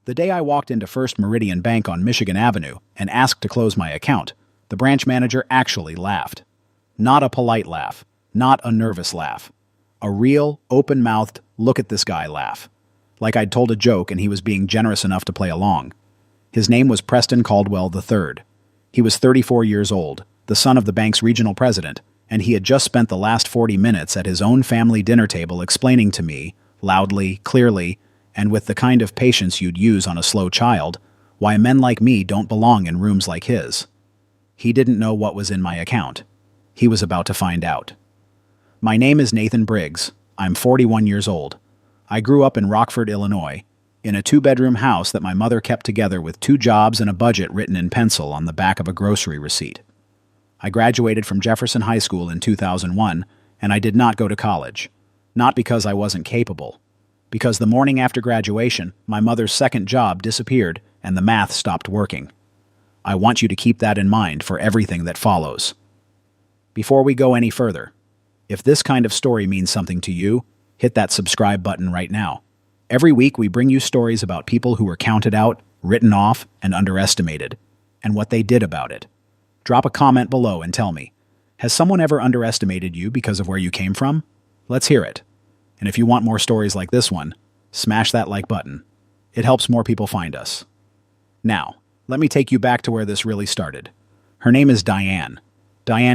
The day I walked into First Meridian Bank on Michigan Avenue and asked to close my account, the branch manager actually laughed. Not a polite laugh, not a nervous laugh. A real, open-mouthed, look-at-this-guy laugh. Like I'd told a joke and he was being generous enough to play along. His name was Preston Caldwell III. He was 34 years old, the son of the bank's regional president, and he had just spent the last 40 minutes at his own family dinner table explaining to me, loudly, clearly, and with the kind of patience you'd use on a slow child, why men like me don't belong in rooms like his. He didn't know what was in my account. He was about to find out. My name is Nathan Briggs. I'm 41 years old. I grew up in Rockford, Illinois, in a 2-bedroom house that my mother kept together with 2 jobs and a budget written in pencil on the back of a grocery receipt. I graduated from Jefferson High School in 2001, and I did not go to college. Not because I wasn't capable. Because the morning after graduation, my mother's second job disappeared and the math stopped working. I want you to keep that in mind for everything that follows. Before we go any further, if this kind of story means something to you, hit that subscribe button right now. Every week we bring you stories about people who were counted out, written off, and underestimated, and what they did about it. Drop a comment below and tell me, has someone ever underestimated you because of where you came from? Let's hear it. And if you want more stories like this one, smash that like button. It helps more people find us. Now, let me take you back to where this really started. Her name is Diane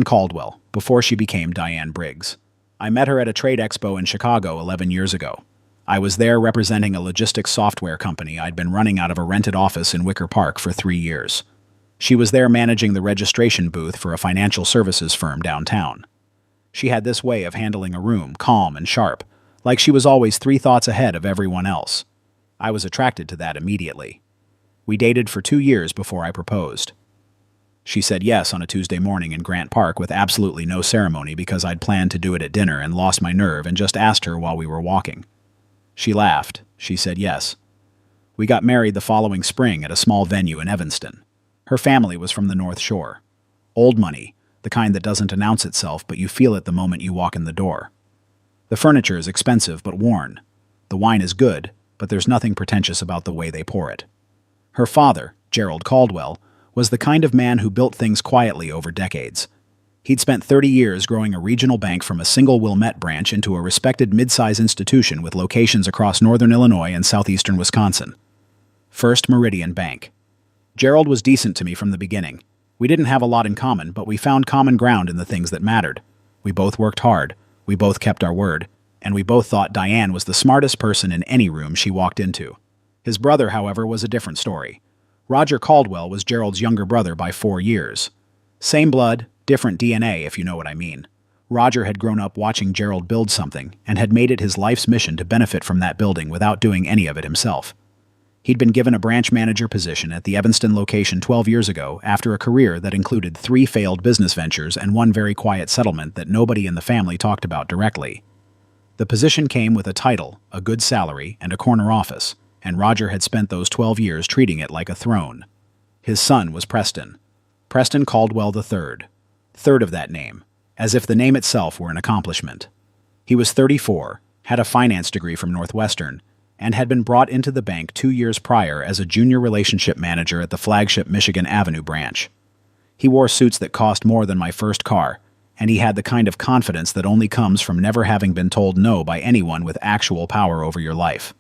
Caldwell, before she became Diane Briggs. I met her at a trade expo in Chicago 11 years ago. I was there representing a logistics software company I'd been running out of a rented office in Wicker Park for 3 years. She was there managing the registration booth for a financial services firm downtown. She had this way of handling a room, calm and sharp, like she was always 3 thoughts ahead of everyone else. I was attracted to that immediately. We dated for 2 years before I proposed. She said yes on a Tuesday morning in Grant Park with absolutely no ceremony because I'd planned to do it at dinner and lost my nerve and just asked her while we were walking. She laughed. She said yes. We got married the following spring at a small venue in Evanston. Her family was from the North Shore. Old money, the kind that doesn't announce itself but you feel it the moment you walk in the door. The furniture is expensive but worn. The wine is good, but there's nothing pretentious about the way they pour it. Her father, Gerald Caldwell, was the kind of man who built things quietly over decades. He'd spent 30 years growing a regional bank from a single Wilmette branch into a respected mid-size institution with locations across northern Illinois and southeastern Wisconsin. First Meridian Bank. Gerald was decent to me from the beginning. We didn't have a lot in common, but we found common ground in the things that mattered. We both worked hard, we both kept our word, and we both thought Diane was the smartest person in any room she walked into. His brother, however, was a different story. Roger Caldwell was Gerald's younger brother by 4 years. Same blood, different DNA, if you know what I mean. Roger had grown up watching Gerald build something and had made it his life's mission to benefit from that building without doing any of it himself. He'd been given a branch manager position at the Evanston location 12 years ago after a career that included 3 failed business ventures and 1 very quiet settlement that nobody in the family talked about directly. The position came with a title, a good salary, and a corner office, and Roger had spent those 12 years treating it like a throne. His son was Preston Caldwell III, third of that name, as if the name itself were an accomplishment. He was 34, had a finance degree from Northwestern, and had been brought into the bank 2 years prior as a junior relationship manager at the flagship Michigan Avenue branch. He wore suits that cost more than my first car, and he had the kind of confidence that only comes from never having been told no by anyone with actual power over your life.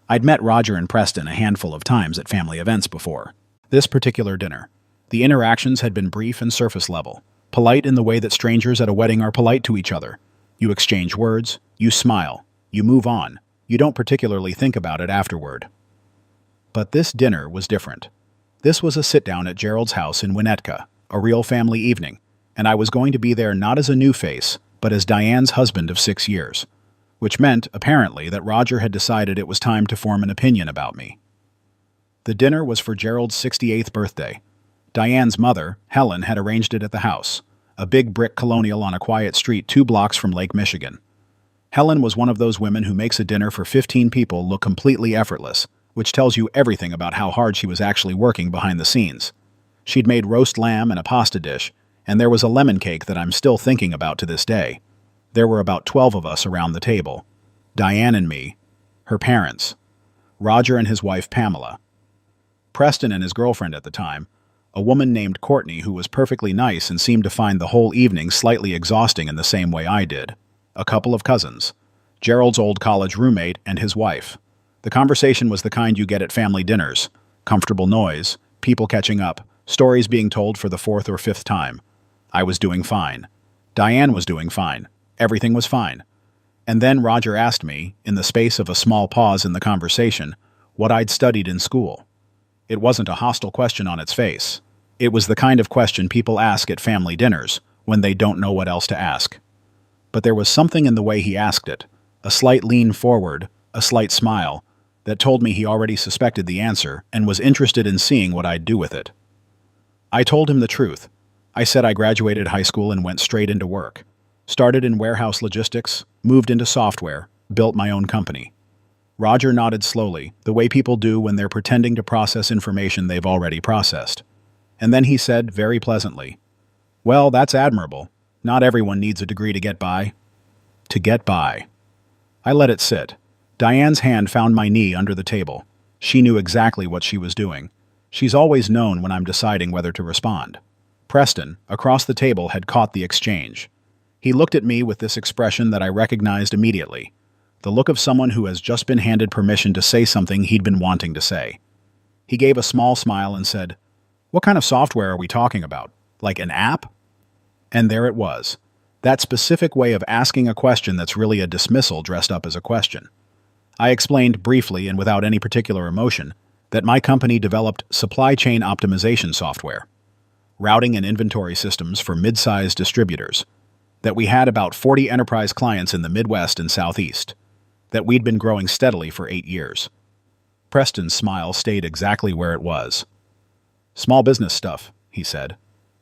I'd met Roger and Preston a handful of times at family events before. This particular dinner, the interactions had been brief and surface level, polite in the way that strangers at a wedding are polite to each other. You exchange words, you smile, you move on, you don't particularly think about it afterward. But this dinner was different. This was a sit-down at Gerald's house in Winnetka, a real family evening, and I was going to be there not as a new face, but as Diane's husband of 6 years. Which meant, apparently, that Roger had decided it was time to form an opinion about me. The dinner was for Gerald's 68th birthday. Diane's mother, Helen, had arranged it at the house, a big brick colonial on a quiet street 2 blocks from Lake Michigan. Helen was one of those women who makes a dinner for 15 people look completely effortless, which tells you everything about how hard she was actually working behind the scenes. She'd made roast lamb and a pasta dish, and there was a lemon cake that I'm still thinking about to this day. There were about 12 of us around the table. Diane and me, her parents. Roger and his wife Pamela. Preston and his girlfriend at the time, a woman named Courtney who was perfectly nice and seemed to find the whole evening slightly exhausting in the same way I did. A couple of cousins. Gerald's old college roommate and his wife. The conversation was the kind you get at family dinners. Comfortable noise, people catching up, stories being told for the fourth or fifth time. I was doing fine. Diane was doing fine. Everything was fine. And then Roger asked me, in the space of a small pause in the conversation, what I'd studied in school. It wasn't a hostile question on its face. It was the kind of question people ask at family dinners when they don't know what else to ask. But there was something in the way he asked it, a slight lean forward, a slight smile, that told me he already suspected the answer and was interested in seeing what I'd do with it. I told him the truth. I said I graduated high school and went straight into work. Started in warehouse logistics, moved into software, built my own company. Roger nodded slowly, the way people do when they're pretending to process information they've already processed. And then he said, very pleasantly, "Well, that's admirable. Not everyone needs a degree to get by." To get by. I let it sit. Diane's hand found my knee under the table. She knew exactly what she was doing. She's always known when I'm deciding whether to respond. Preston, across the table, had caught the exchange. He looked at me with this expression that I recognized immediately. The look of someone who has just been handed permission to say something he'd been wanting to say. He gave a small smile and said, "What kind of software are we talking about? Like an app?" And there it was. That specific way of asking a question that's really a dismissal dressed up as a question. I explained briefly and without any particular emotion that my company developed supply chain optimization software, routing and inventory systems for mid-sized distributors, that we had about 40 enterprise clients in the Midwest and Southeast, that we'd been growing steadily for 8 years. Preston's smile stayed exactly where it was. "Small business stuff," he said.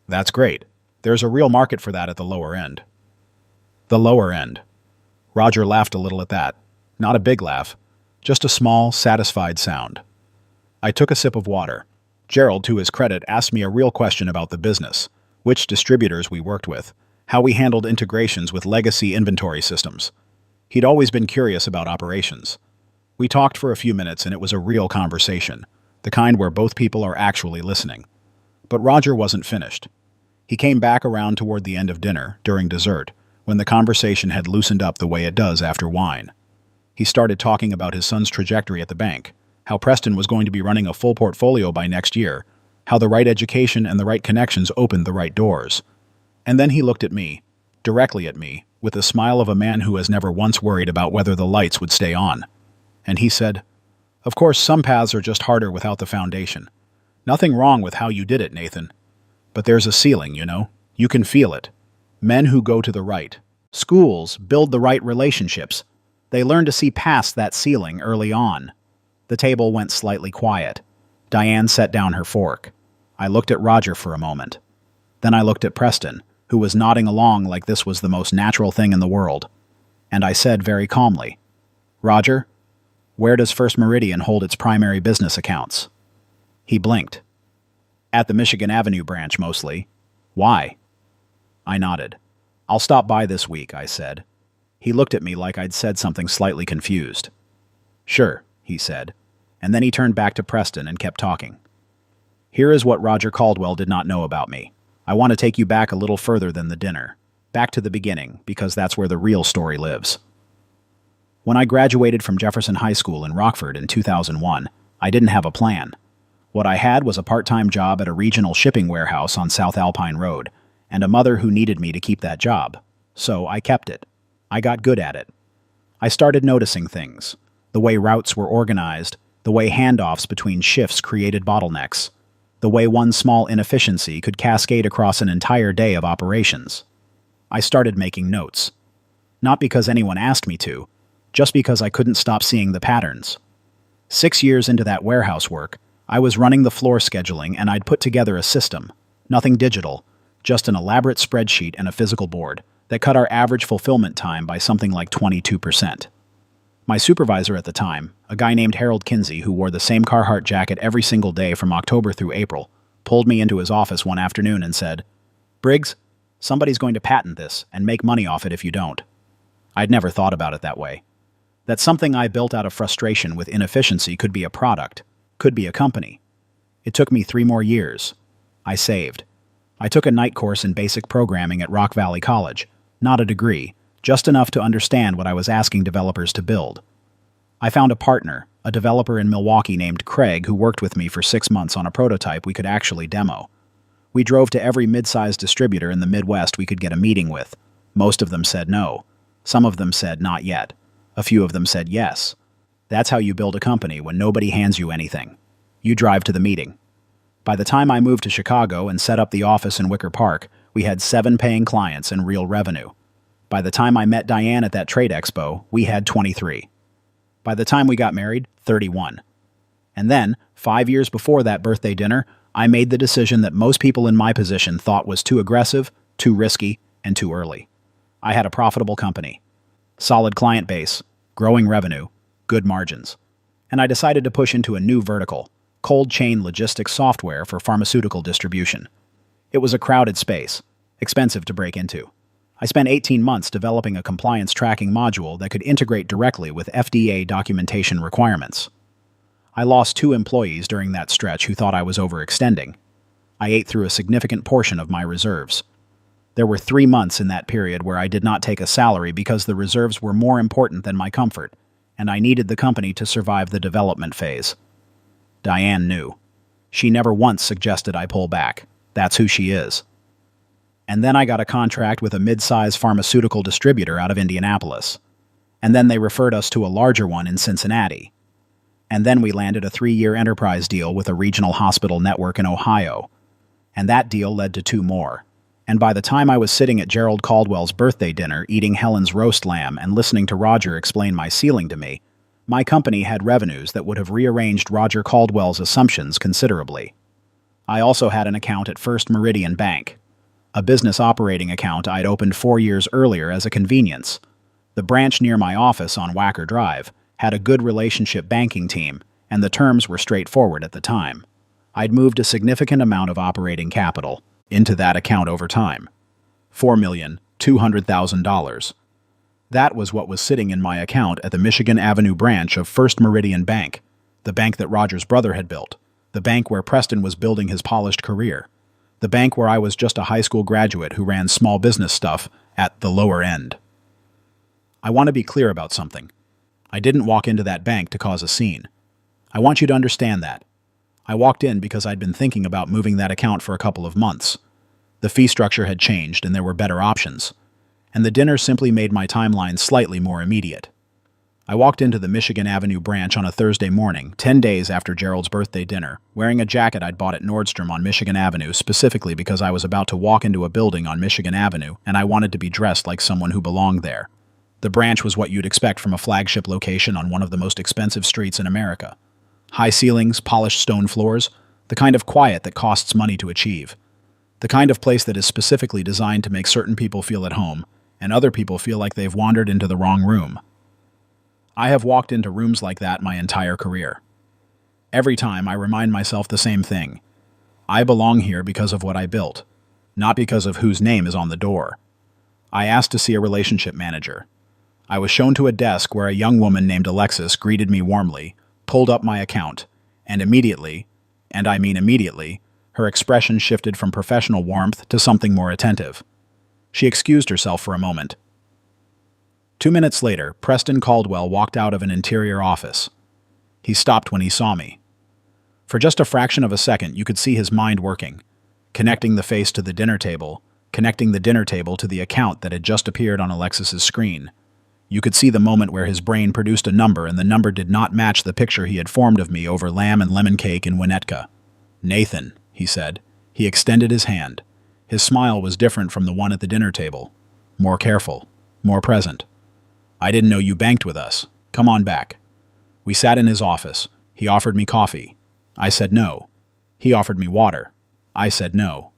"That's great. There's a real market for that at the lower end." The lower end. Roger laughed a little at that. Not a big laugh, just a small, satisfied sound. I took a sip of water. Gerald, to his credit, asked me a real question about the business, which distributors we worked with, how we handled integrations with legacy inventory systems. He'd always been curious about operations. We talked for a few minutes and it was a real conversation, the kind where both people are actually listening. But Roger wasn't finished. He came back around toward the end of dinner, during dessert, when the conversation had loosened up the way it does after wine. He started talking about his son's trajectory at the bank, how Preston was going to be running a full portfolio by next year, how the right education and the right connections opened the right doors. And then he looked at me, directly at me, with the smile of a man who has never once worried about whether the lights would stay on. And he said, "Of course, some paths are just harder without the foundation. Nothing wrong with how you did it, Nathan. But there's a ceiling, you know. You can feel it. Men who go to the right schools build the right relationships. They learn to see past that ceiling early on." The table went slightly quiet. Diane set down her fork. I looked at Roger for a moment. Then I looked at Preston, who was nodding along like this was the most natural thing in the world. And I said very calmly, "Roger, where does First Meridian hold its primary business accounts?" He blinked. "At the Michigan Avenue branch, mostly. Why?" I nodded. "I'll stop by this week," I said. He looked at me like I'd said something slightly confused. "Sure," he said, and then he turned back to Preston and kept talking. "Here is what Roger Caldwell did not know about me. I want to take you back a little further than the dinner, back to the beginning, because that's where the real story lives. When I graduated from Jefferson High School in Rockford in 2001, I didn't have a plan. What I had was a part-time job at a regional shipping warehouse on South Alpine Road, and a mother who needed me to keep that job. So I kept it. I got good at it. I started noticing things. The way routes were organized, the way handoffs between shifts created bottlenecks, the way one small inefficiency could cascade across an entire day of operations. I started making notes. Not because anyone asked me to, just because I couldn't stop seeing the patterns. 6 years into that warehouse work, I was running the floor scheduling and I'd put together a system, nothing digital, just an elaborate spreadsheet and a physical board that cut our average fulfillment time by something like 22%. My supervisor at the time, a guy named Harold Kinsey who wore the same Carhartt jacket every single day from October through April, pulled me into his office one afternoon and said, "Briggs, somebody's going to patent this and make money off it if you don't." I'd never thought about it that way. That something I built out of frustration with inefficiency could be a product, could be a company. It took me 3 more years. I saved. I took a night course in basic programming at Rock Valley College, not a degree, just enough to understand what I was asking developers to build. I found a partner, a developer in Milwaukee named Craig, who worked with me for 6 months on a prototype we could actually demo. We drove to every mid-sized distributor in the Midwest we could get a meeting with. Most of them said no. Some of them said not yet. A few of them said yes. That's how you build a company when nobody hands you anything. You drive to the meeting. By the time I moved to Chicago and set up the office in Wicker Park, we had 7 paying clients and real revenue. By the time I met Diane at that trade expo, we had 23. By the time we got married, 31. And then, 5 years before that birthday dinner, I made the decision that most people in my position thought was too aggressive, too risky, and too early. I had a profitable company, solid client base, growing revenue, good margins. And I decided to push into a new vertical, cold chain logistics software for pharmaceutical distribution. It was a crowded space, expensive to break into. I spent 18 months developing a compliance tracking module that could integrate directly with FDA documentation requirements. I lost 2 employees during that stretch who thought I was overextending. I ate through a significant portion of my reserves. There were 3 months in that period where I did not take a salary because the reserves were more important than my comfort, and I needed the company to survive the development phase. Diane knew. She never once suggested I pull back. That's who she is. And then I got a contract with a mid-size pharmaceutical distributor out of Indianapolis. And then they referred us to a larger one in Cincinnati. And then we landed a 3-year enterprise deal with a regional hospital network in Ohio. And that deal led to 2 more. And by the time I was sitting at Gerald Caldwell's birthday dinner eating Helen's roast lamb and listening to Roger explain my ceiling to me, my company had revenues that would have rearranged Roger Caldwell's assumptions considerably. I also had an account at First Meridian Bank, a business operating account I'd opened 4 years earlier as a convenience. The branch near my office on Wacker Drive had a good relationship banking team, and the terms were straightforward at the time. I'd moved a significant amount of operating capital into that account over time. $4,200,000. That was what was sitting in my account at the Michigan Avenue branch of First Meridian Bank, the bank that Roger's brother had built, the bank where Preston was building his polished career, the bank where I was just a high school graduate who ran small business stuff at the lower end. I want to be clear about something. I didn't walk into that bank to cause a scene. I want you to understand that. I walked in because I'd been thinking about moving that account for a couple of months. The fee structure had changed and there were better options. And the dinner simply made my timeline slightly more immediate. I walked into the Michigan Avenue branch on a Thursday morning, 10 days after Gerald's birthday dinner, wearing a jacket I'd bought at Nordstrom on Michigan Avenue specifically because I was about to walk into a building on Michigan Avenue and I wanted to be dressed like someone who belonged there. The branch was what you'd expect from a flagship location on one of the most expensive streets in America. High ceilings, polished stone floors, the kind of quiet that costs money to achieve. The kind of place that is specifically designed to make certain people feel at home, and other people feel like they've wandered into the wrong room. I have walked into rooms like that my entire career. Every time I remind myself the same thing. I belong here because of what I built, not because of whose name is on the door. I asked to see a relationship manager. I was shown to a desk where a young woman named Alexis greeted me warmly, pulled up my account, and immediately, and I mean immediately, her expression shifted from professional warmth to something more attentive. She excused herself for a moment. 2 minutes later, Preston Caldwell walked out of an interior office. He stopped when he saw me. For just a fraction of a second, you could see his mind working, connecting the face to the dinner table, connecting the dinner table to the account that had just appeared on Alexis's screen. You could see the moment where his brain produced a number and the number did not match the picture he had formed of me over lamb and lemon cake in Winnetka. "Nathan," he said. He extended his hand. His smile was different from the one at the dinner table. More careful, more present. "I didn't know you banked with us. Come on back." We sat in his office. He offered me coffee. I said no. He offered me water. I said no.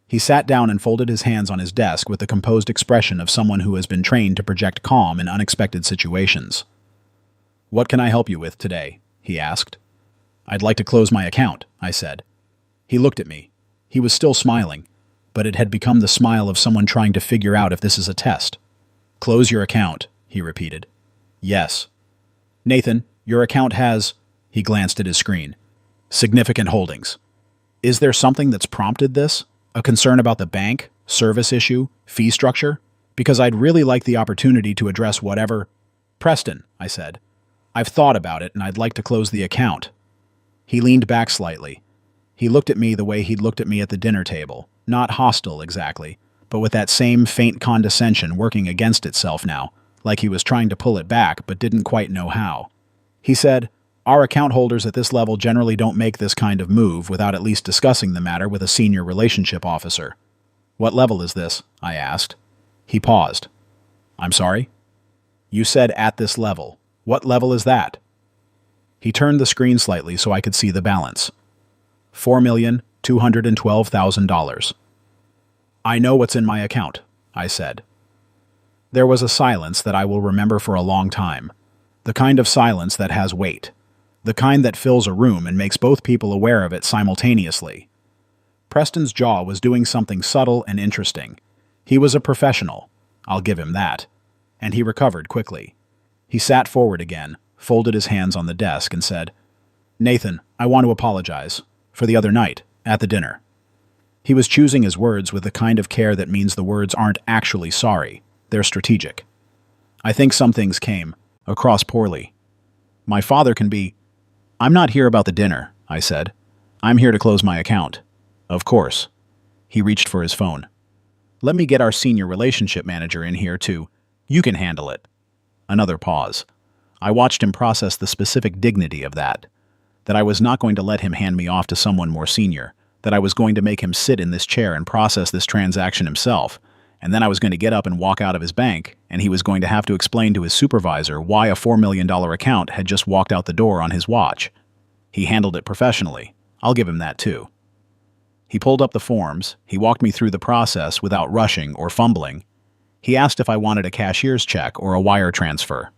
He sat down and folded his hands on his desk with the composed expression of someone who has been trained to project calm in unexpected situations. "What can I help you with today?" he asked. "I'd like to close my account," I said. He looked at me. He was still smiling, but it had become the smile of someone trying to figure out if this is a test. "Close your account," he repeated. Yes. Nathan, your account has, he glanced at his screen, significant holdings. Is there something that's prompted this? A concern about the bank, service issue, fee structure? Because I'd really like the opportunity to address whatever. Preston, I said. I've thought about it and I'd like to close the account. He leaned back slightly. He looked at me the way he'd looked at me at the dinner table, not hostile exactly, but with that same faint condescension working against itself now, like he was trying to pull it back but didn't quite know how. He said, "Our account holders at this level generally don't make this kind of move without at least discussing the matter with a senior relationship officer." "What level is this?" I asked. He paused. "I'm sorry?" "You said at this level. What level is that?" He turned the screen slightly so I could see the balance. $4,212,000. "I know what's in my account," I said. There was a silence that I will remember for a long time. The kind of silence that has weight. The kind that fills a room and makes both people aware of it simultaneously. Preston's jaw was doing something subtle and interesting. He was a professional. I'll give him that. And he recovered quickly. He sat forward again, folded his hands on the desk, and said, "Nathan, I want to apologize. For the other night, at the dinner." He was choosing his words with the kind of care that means the words aren't actually sorry. They're strategic. "I think some things came across poorly. My father can be—" "I'm not here about the dinner," I said. "I'm here to close my account." "Of course." He reached for his phone. "Let me get our senior relationship manager in here, too. You can handle it." Another pause. I watched him process the specific dignity of that. That I was not going to let him hand me off to someone more senior. That I was going to make him sit in this chair and process this transaction himself. And then I was going to get up and walk out of his bank, and he was going to have to explain to his supervisor why a $4 million account had just walked out the door on his watch. He handled it professionally. I'll give him that too. He pulled up the forms. He walked me through the process without rushing or fumbling. He asked if I wanted a cashier's check or a wire transfer.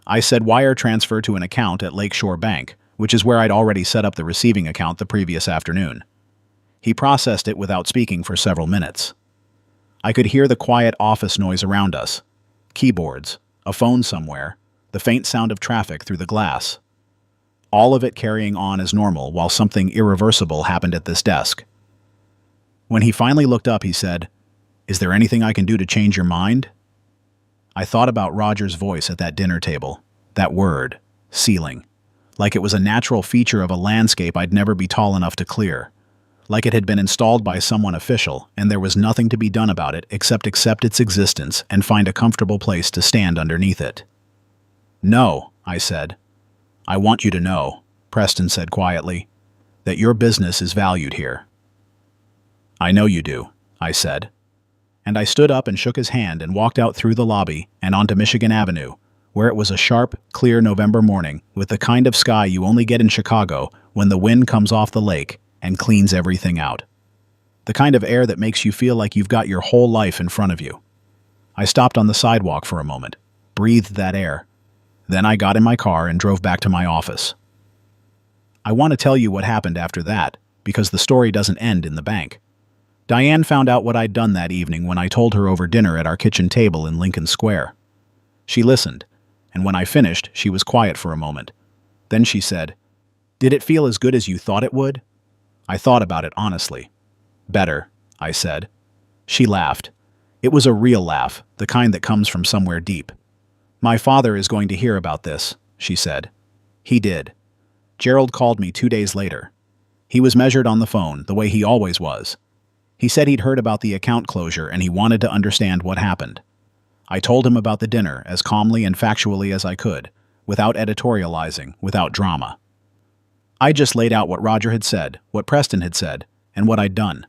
I said wire transfer to an account at Lakeshore Bank, which is where I'd already set up the receiving account the previous afternoon. He processed it without speaking for several minutes. I could hear the quiet office noise around us. Keyboards, a phone somewhere, the faint sound of traffic through the glass. All of it carrying on as normal while something irreversible happened at this desk. When he finally looked up, he said, "Is there anything I can do to change your mind?" I thought about Roger's voice at that dinner table, that word, ceiling, like it was a natural feature of a landscape I'd never be tall enough to clear, like it had been installed by someone official and there was nothing to be done about it except accept its existence and find a comfortable place to stand underneath it. "No," I said. "I want you to know," Preston said quietly, "that your business is valued here." "I know you do," I said. And I stood up and shook his hand and walked out through the lobby and onto Michigan Avenue, where it was a sharp, clear November morning with the kind of sky you only get in Chicago when the wind comes off the lake and cleans everything out. The kind of air that makes you feel like you've got your whole life in front of you. I stopped on the sidewalk for a moment, breathed that air. Then I got in my car and drove back to my office. I want to tell you what happened after that, because the story doesn't end in the bank. Diane found out what I'd done that evening when I told her over dinner at our kitchen table in Lincoln Square. She listened, and when I finished, she was quiet for a moment. Then she said, "Did it feel as good as you thought it would?" I thought about it honestly. "Better," I said. She laughed. It was a real laugh, the kind that comes from somewhere deep. "My father is going to hear about this," she said. He did. Gerald called me 2 days later. He was measured on the phone, the way he always was. He said he'd heard about the account closure and he wanted to understand what happened. I told him about the dinner as calmly and factually as I could, without editorializing, without drama. I just laid out what Roger had said, what Preston had said, and what I'd done.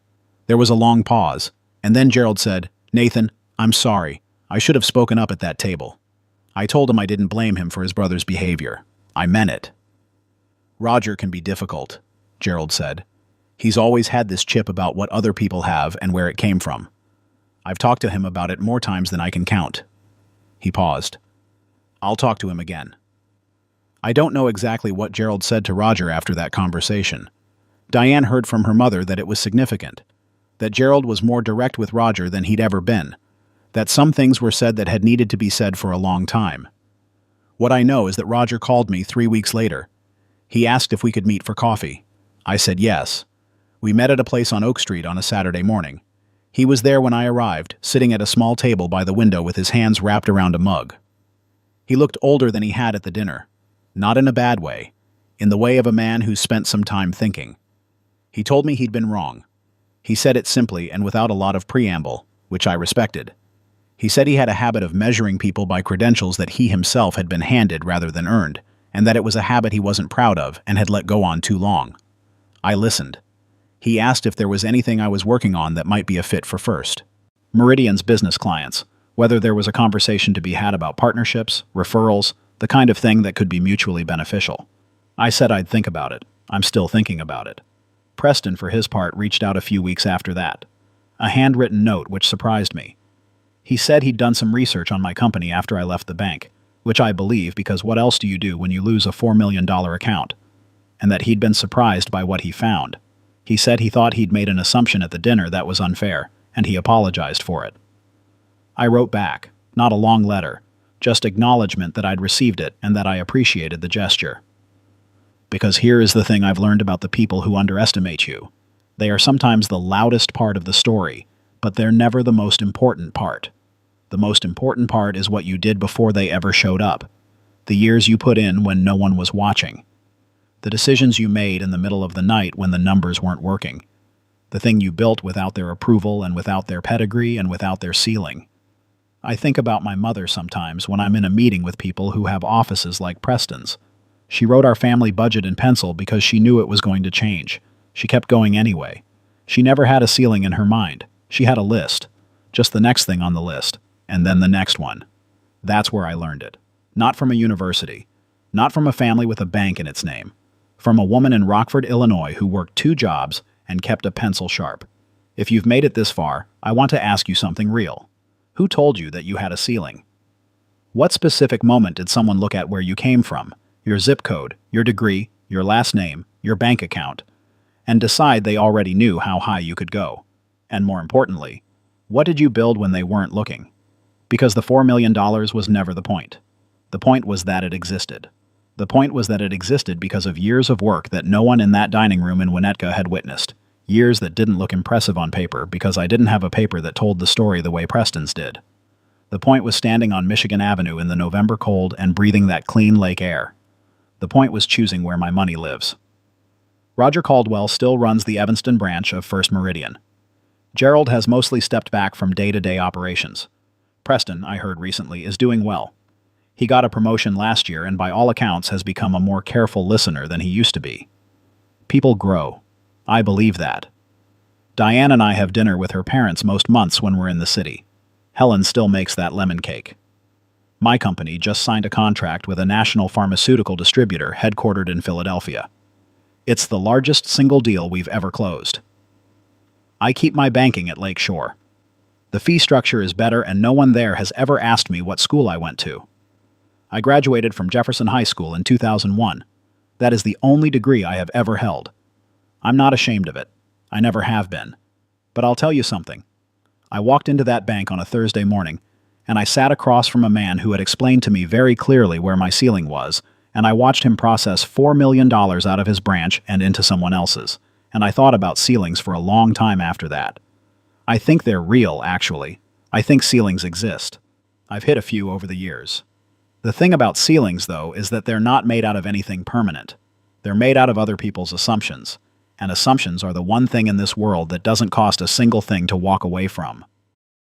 There was a long pause, and then Gerald said, "Nathan, I'm sorry. I should have spoken up at that table." I told him I didn't blame him for his brother's behavior. I meant it. "Roger can be difficult," Gerald said. "He's always had this chip about what other people have and where it came from. I've talked to him about it more times than I can count." He paused. "I'll talk to him again." I don't know exactly what Gerald said to Roger after that conversation. Diane heard from her mother that it was significant, that Gerald was more direct with Roger than he'd ever been, that some things were said that had needed to be said for a long time. What I know is that Roger called me 3 weeks later. He asked if we could meet for coffee. I said yes. We met at a place on Oak Street on a Saturday morning. He was there when I arrived, sitting at a small table by the window with his hands wrapped around a mug. He looked older than he had at the dinner. Not in a bad way. In the way of a man who's spent some time thinking. He told me he'd been wrong. He said it simply and without a lot of preamble, which I respected. He said he had a habit of measuring people by credentials that he himself had been handed rather than earned, and that it was a habit he wasn't proud of and had let go on too long. I listened. He asked if there was anything I was working on that might be a fit for First Meridian's business clients, whether there was a conversation to be had about partnerships, referrals, the kind of thing that could be mutually beneficial. I said I'd think about it. I'm still thinking about it. Preston, for his part, reached out a few weeks after that. A handwritten note which surprised me. He said he'd done some research on my company after I left the bank, which I believe because what else do you do when you lose a $4 million account? And that he'd been surprised by what he found. He said he thought he'd made an assumption at the dinner that was unfair, and he apologized for it. I wrote back, not a long letter, just acknowledgement that I'd received it and that I appreciated the gesture. Because here is the thing I've learned about the people who underestimate you. They are sometimes the loudest part of the story, but they're never the most important part. The most important part is what you did before they ever showed up. The years you put in when no one was watching. The decisions you made in the middle of the night when the numbers weren't working. The thing you built without their approval and without their pedigree and without their ceiling. I think about my mother sometimes when I'm in a meeting with people who have offices like Preston's. She wrote our family budget in pencil because she knew it was going to change. She kept going anyway. She never had a ceiling in her mind. She had a list. Just the next thing on the list. And then the next one. That's where I learned it. Not from a university. Not from a family with a bank in its name. From a woman in Rockford, Illinois who worked 2 jobs and kept a pencil sharp. If you've made it this far, I want to ask you something real. Who told you that you had a ceiling? What specific moment did someone look at where you came from, your zip code, your degree, your last name, your bank account, and decide they already knew how high you could go? And more importantly, what did you build when they weren't looking? Because the $4 million was never the point. The point was that it existed. The point was that it existed because of years of work that no one in that dining room in Winnetka had witnessed. Years that didn't look impressive on paper because I didn't have a paper that told the story the way Preston's did. The point was standing on Michigan Avenue in the November cold and breathing that clean lake air. The point was choosing where my money lives. Roger Caldwell still runs the Evanston branch of First Meridian. Gerald has mostly stepped back from day-to-day operations. Preston, I heard recently, is doing well. He got a promotion last year and by all accounts has become a more careful listener than he used to be. People grow. I believe that. Diane and I have dinner with her parents most months when we're in the city. Helen still makes that lemon cake. My company just signed a contract with a national pharmaceutical distributor headquartered in Philadelphia. It's the largest single deal we've ever closed. I keep my banking at Lake Shore. The fee structure is better and no one there has ever asked me what school I went to. I graduated from Jefferson High School in 2001. That is the only degree I have ever held. I'm not ashamed of it. I never have been. But I'll tell you something. I walked into that bank on a Thursday morning, and I sat across from a man who had explained to me very clearly where my ceiling was, and I watched him process $4 million out of his branch and into someone else's, and I thought about ceilings for a long time after that. I think they're real, actually. I think ceilings exist. I've hit a few over the years. The thing about ceilings, though, is that they're not made out of anything permanent. They're made out of other people's assumptions. And assumptions are the one thing in this world that doesn't cost a single thing to walk away from.